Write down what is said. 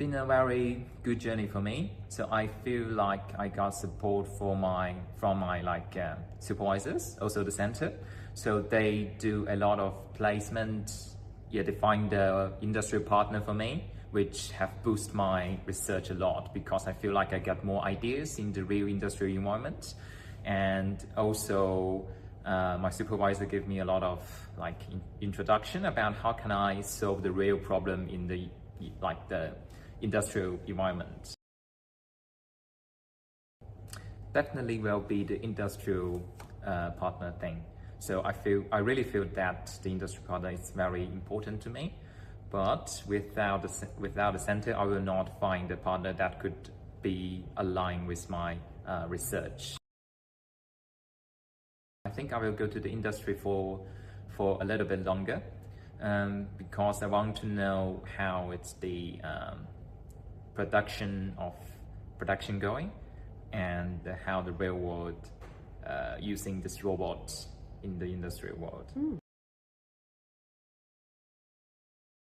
been a very good journey for me. So I feel like I got support from my supervisors, also the center. So they do a lot of placement. Yeah, they find the industry partner for me, which have boosted my research a lot because I feel like I get more ideas in the real industry environment. And also my supervisor gave me a lot of introduction about how can I solve the real problem in the industrial environment. Definitely will be the industrial partner thing. So I really feel that the industry partner is very important to me. But without the center, I will not find a partner that could be aligned with my research. I think I will go to the industry for a little bit longer because I want to know how it's the production going and how the real world using this robot in the industrial world.